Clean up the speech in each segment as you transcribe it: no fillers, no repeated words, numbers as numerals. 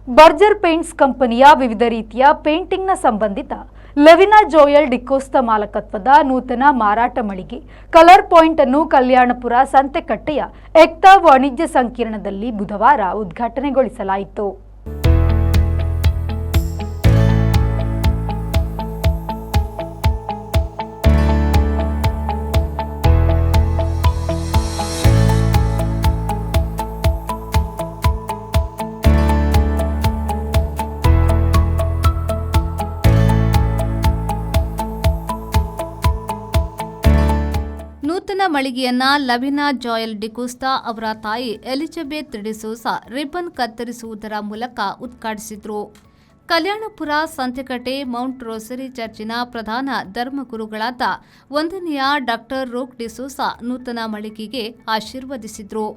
Berger paints ಕಂಪನಿಯ ವಿವಿಧ ರೀತಿಯ ಪೇಂಟಿಂಗ್ನ ಸಂಬಂಧಿತ ಲೆವಿನಾ ಜೋಯಲ್ ಡಿಕೋಸ್ತಾ ಮಾಲಕತ್ವದ ನೂತನ ಮಾರಾಟ ಮಳಿಗೆ ಕಲರ್ ಪಾಯಿಂಟ್ ಅನ್ನು ಕಲ್ಯಾಣಪುರ ಸಂತೆಕಟ್ಟೆಯ ಎಕ್ತಾ ವಾಣಿಜ್ಯ ಸಂಕೀರ್ಣದಲ್ಲಿ ಬುಧವಾರ ಉದ್ಘಾಟನೆಗೊಳಿಸಲಾಯಿತು. ನೂತನ ಮಳಿಗೆಯನ್ನ ಲವಿನಾ ಜಾಯಲ್ ಡಿಕೋಸ್ತಾ ಅವರ ತಾಯಿ ಎಲಿಜಬೆತ್ ಡಿಸೋಸಾ ರಿಬ್ಬನ್ ಕತ್ತರಿಸುವುದರ ಮೂಲಕ ಉದ್ಘಾಟಿಸಿದರು. ಕಲ್ಯಾಣಪುರ ಸಂತೆಕಟ್ಟೆ ಮೌಂಟ್ ರೋಸರಿ ಚರ್ಚಿನ ಪ್ರಧಾನ ಧರ್ಮಗುರುಗಳಾದ ವಂದನೀಯ ಡಾಕ್ಟರ್ ರೋಕ್ ಡಿಸೋಸಾ ನೂತನ ಮಳಿಗೆಗೆ ಆಶೀರ್ವದಿಸಿದರು.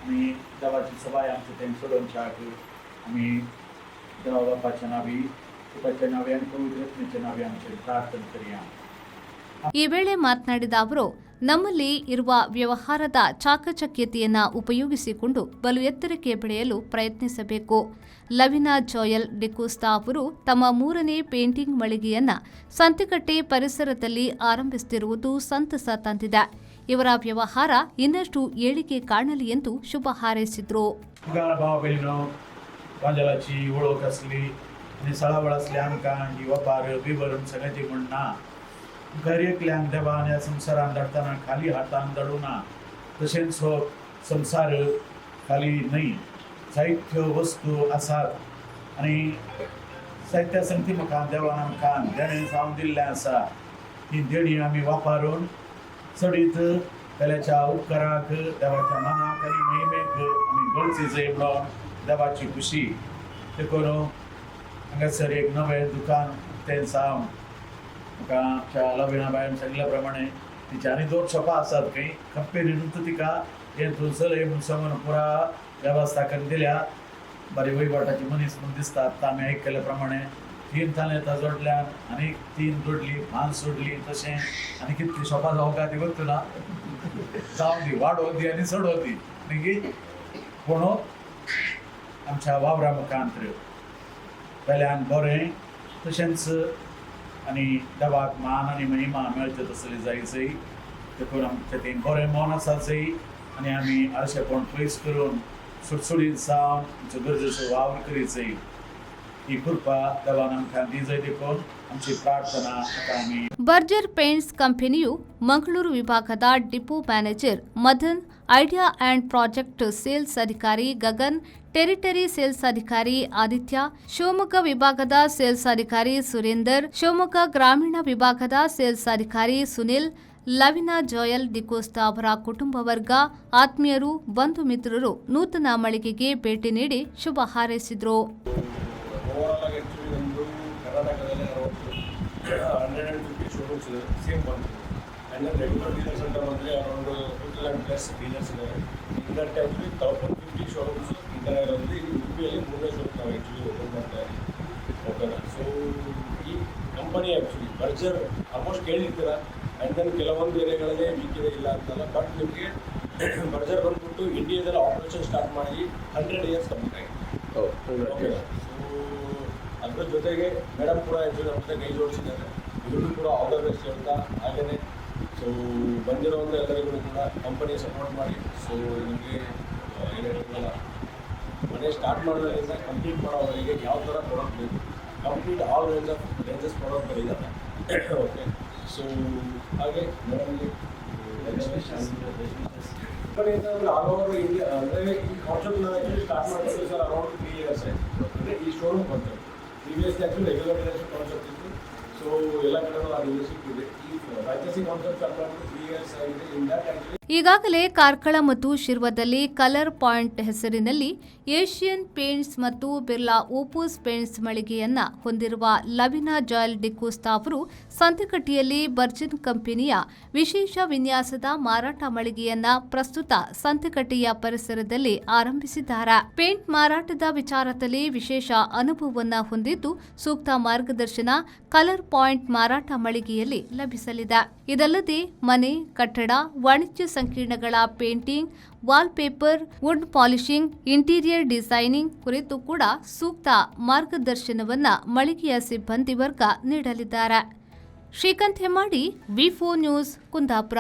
आम्ही देवाची सभा आमच्या त्यांनी सोडूनच्या आम्ही देवा बापाच्या नावी पिताच्या नावी आणि पवित्रत्वाच्या नावी आमचे प्रार्थना करूया. ಈ ವೇಳೆ ಮಾತನಾಡಿದ ಅವರು, ನಮ್ಮಲ್ಲಿ ಇರುವ ವ್ಯವಹಾರದ ಚಾಕಚಕ್ಯತೆಯನ್ನು ಉಪಯೋಗಿಸಿಕೊಂಡು ಬಲು ಎತ್ತರಕ್ಕೆ ಬೆಳೆಯಲು ಪ್ರಯತ್ನಿಸಬೇಕು. ಲವಿನಾ ಜಾಯಲ್ ಡಿಕೋಸ್ತಾ ಅವರು ತಮ್ಮ 3ನೇ ಪೇಂಟಿಂಗ್ ಮಳಿಗೆಯನ್ನ ಸಂತೆಕಟ್ಟೆ ಪರಿಸರದಲ್ಲಿ ಆರಂಭಿಸುತ್ತಿರುವುದು ಸಂತಸ ತಂದಿದೆ. ಇವರ ವ್ಯವಹಾರ ಇನ್ನಷ್ಟು ಏಳಿಗೆ ಕಾಣಲಿ ಎಂದು ಶುಭ ಹಾರೈಸಿದರು. घरयेकल्यांक देवान ह्या संवसारान धाडटाना खाली हातान धाडूना, तशेंच हो संवसार खाली न्हय. जायत्यो वस्तू आसात आनी जायत्या संगती म्हाका देवान आमकां देणें जावन दिल्लें आसा. ही देणी आमी वापरून चडीत वेल्याच्या उपकाराक देवाच्या मानाक आनी महिमेक आमी गळची जाय म्हणून देवाची खुशी. देखून हांगासर एक नवें दुकान तें जावन म्हाका लविना बायन सांगल्या प्रमाणे तिच्या आनी 2 शॉपां आसात. खंय कंपेनीनूच तिका हें चलय म्हूण सांगून पुरा वेवस्था करून दिल्या. बरे वैवाटाची मनीस म्हूण दिसता. आतां आमी आयकल्या प्रमाणे 3 थाले आतां जोडल्यान आनीक 3 जोडली, 5 सोडली. तशें आनी कितली शॉपां जावं काय ती वचूं ना. जावं दी, वाडोवन दी आनी चडोवन दी. मागीर पूण आमच्या वावरा मुखांत वेल्यान बरें तशेंच आनी देवाक मान आनी महिमा मेळचे तसली जायचय. देखून आमचें तें बरें मन आसा जाय आनी आमी आळशेपण पयस करून सुटसुडीत जावन आमचो गरजेचो वावर करीत जाय. ही कृपा देवान आमकां दी जाय. देखून आमची प्रार्थना आतां आमी ಬರ್ಜರ್ ಪೇಂಟ್ಸ್ ಕಂಪನಿಯು ಮಂಗಳೂರು ವಿಭಾಗದ depot manager Madan, idea and project sales ಅಧಿಕಾರಿ ಗಗನ್, ಟೆರಿಟರಿ ಸೇಲ್ಸ್ ಅಧಿಕಾರಿ ಆದಿತ್ಯ, ಶಿವಮೊಗ್ಗ ವಿಭಾಗದ ಸೇಲ್ಸ್ ಅಧಿಕಾರಿ ಸುರೇಂದರ್, ಶಿವಮೊಗ್ಗ ಗ್ರಾಮೀಣ ವಿಭಾಗದ ಸೇಲ್ಸ್ ಅಧಿಕಾರಿ ಸುನಿಲ್, ಲವಿನಾ ಜಾಯಲ್ ಡಿಕೋಸ್ತಾ ಅವರ ಕುಟುಂಬ ವರ್ಗ, ಆತ್ಮೀಯರು, ಬಂಧು ಮಿತ್ರರು ನೂತನ ಮಳಿಗೆಗೆ ಭೇಟಿ ನೀಡಿ ಶುಭ ಹಾರೈಸಿದರು. 150 showrooms ಸೇಮ್ ಬಂತು. ಆ್ಯಂಡ್ ದೆನ್ ರೆಗ್ಯುಲರ್ ಡೀಲರ್ಸ್ ಅಂತ ಬಂದರೆ ಅರೌಂಡ್ 2,000+ ಡೀಲರ್ಸ್ ಇದ್ದಾರೆ. ಇನ್ ದಟ್ ಆ್ಯಕ್ಚುಲಿ 150 ಶೋರೂಮ್ಸ್ ಈ ಥರ ಇರೋದು. ಇಲ್ಲಿ ಉಡುಪಿಯಲ್ಲಿ 3ನೇ ಶೋರೂಮ್ ನಾವು ಆ್ಯಕ್ಚುಲಿ ಓಪನ್ ಮಾಡ್ತಾ ಇದ್ದೀವಿ. ಓಕೆನಾ. ಸೊ ಈ ಕಂಪನಿ ಆ್ಯಕ್ಚುಲಿ ಬರ್ಜರ್ ಆಲ್ಮೋಸ್ಟ್ ಕೇಳಿರ್ತೀರ. ಆ್ಯಂಡ್ ದೆನ್ ಕೆಲವೊಂದು ಏರಿಯಾಗಳಲ್ಲಿ ವೀಕಿದೆ ಇಲ್ಲ ಅಂತಲ್ಲ. ಬಟ್ ನಿಮಗೆ ಬರ್ಜರ್ ಬಂದ್ಬಿಟ್ಟು ಇಂಡಿಯಾದಲ್ಲಿ ಆಪರೇಷನ್ ಸ್ಟಾರ್ಟ್ ಮಾಡಿ 100 ಇಯರ್ಸ್ ಕಂಪ್ಲೀಟ್ ಆಗಿದೆ. ಓಕೆನಾ. ಸೊ ಅದ್ರ ಜೊತೆಗೆ ಮೇಡಮ್ ಕೂಡ ಆ್ಯಕ್ಚುಲಿ ನಮ್ಮ ಜೊತೆ ಕೈ ಜೋಡಿಸಿದ್ದಾರೆ. ಇವರು ಕೂಡ ಆಲ್ ದ ಬೆಸ್ಟ್ ಹೇಳ್ತಾ ಹಾಗೆಯೇ ಸೊ ಬಂದಿರೋಂಥ ಎಲ್ಲರಿಗೂ ಕೂಡ ಕಂಪನಿ ಸಪೋರ್ಟ್ ಮಾಡಿ. ಸೊ ನಿಮಗೆ ಏನು ಹೇಳ್ತೀವಲ್ಲ, ಮನೆ ಸ್ಟಾರ್ಟ್ ಮಾಡೋದ್ರಿಂದ ಕಂಪ್ಲೀಟ್ ಮಾಡೋವರೆಗೆ ಯಾವ ಥರ ಪ್ರಾಡಕ್ಟ್ ಬೇಕು, ಕಂಪ್ಲೀಟ್ ಆಲ್ ರೇಂಜಸ್ ಪ್ರಾಡಕ್ಟ್ ಬರೀತಾರೆ. ಓಕೆ. ಸೊ ಹಾಗೆ ಮೇಡಮ್ಗೆ ಕಂಪನಿಯಿಂದ ಆಲ್ ಓವರ್ ಇಂಡಿಯಾ ಅಂದರೆ ಈ ಕಾನ್ಸೆಪ್ಟ್ ನಾವು ಆ್ಯಕ್ಚುಲಿ ಸ್ಟಾರ್ಟ್ ಮಾಡಿದ್ವಿ ಸರ್ ಅರೌಂಡ್ 3 ಇಯರ್ಸ್ ಆಯಿತು. ಅಂದರೆ ಈ showroom concept previously actually regular dealership concept ಇತ್ತು. ಸೊ ಎಲ್ಲ ಕಡೆನೂ ಆ ಡೀಲರ್ಶಿಪ್ ಇದೆ. ಈ ಪರ್ಚೇಸಿಂಗ್ ಕೌನ್ಸಿಲ್ ಕರ್ಕೊಂಡು 3 years ಆಗಿದೆ. ಇನ್ ದಟ್ ಆಕ್ಚುಲಿ ಈಗಾಗಲೇ ಕಾರ್ಕಳ ಮತ್ತು ಶಿರ್ವದಲ್ಲಿ ಕಲರ್ ಪಾಯಿಂಟ್ ಹೆಸರಿನಲ್ಲಿ ಏಷ್ಯನ್ ಪೇಂಟ್ಸ್ ಮತ್ತು ಬಿರ್ಲಾ ಓಪೋಸ್ ಪೇಂಟ್ಸ್ ಮಳಿಗೆಯನ್ನ ಹೊಂದಿರುವ ಲವಿನಾ ಜಾಯಲ್ ಡಿಕೋಸ್ತಾ ಅವರು ಸಂತೆಕಟ್ಟಿಯಲ್ಲಿ ಬರ್ಜಿನ್ ಕಂಪನಿಯ ವಿಶೇಷ ವಿನ್ಯಾಸದ ಮಾರಾಟ ಮಳಿಗೆಯನ್ನ ಪ್ರಸ್ತುತ ಸಂತೆಕಟ್ಟಿಯ ಪರಿಸರದಲ್ಲಿ ಆರಂಭಿಸಿದ್ದಾರೆ. ಪೇಂಟ್ ಮಾರಾಟದ ವಿಚಾರದಲ್ಲಿ ವಿಶೇಷ ಅನುಭವವನ್ನ ಹೊಂದಿದ್ದು ಸೂಕ್ತ ಮಾರ್ಗದರ್ಶನ ಕಲರ್ ಪಾಯಿಂಟ್ ಮಾರಾಟ ಮಳಿಗೆಯಲ್ಲಿ ಲಭಿಸಲಿದೆ. ಇದಲ್ಲದೆ ಮನೆ, ಕಟ್ಟಡ, ವಾಣಿಜ್ಯ ಸಂಕೀರ್ಣಗಳ painting, wallpaper, wood polishing, interior designing ಕುರಿತು ಕೂಡ ಸೂಕ್ತ ಮಾರ್ಗದರ್ಶನವನ್ನ ಮಳಿಗೆಯ ಸಿಬ್ಬಂದಿ ವರ್ಗ ನೀಡಲಿದ್ದಾರೆ. ಶ್ರೀಕಾಂತ್ ಹೆಮ್ಮಾಡಿ, ವಿ4 ನ್ಯೂಸ್, ಕುಂದಾಪುರ.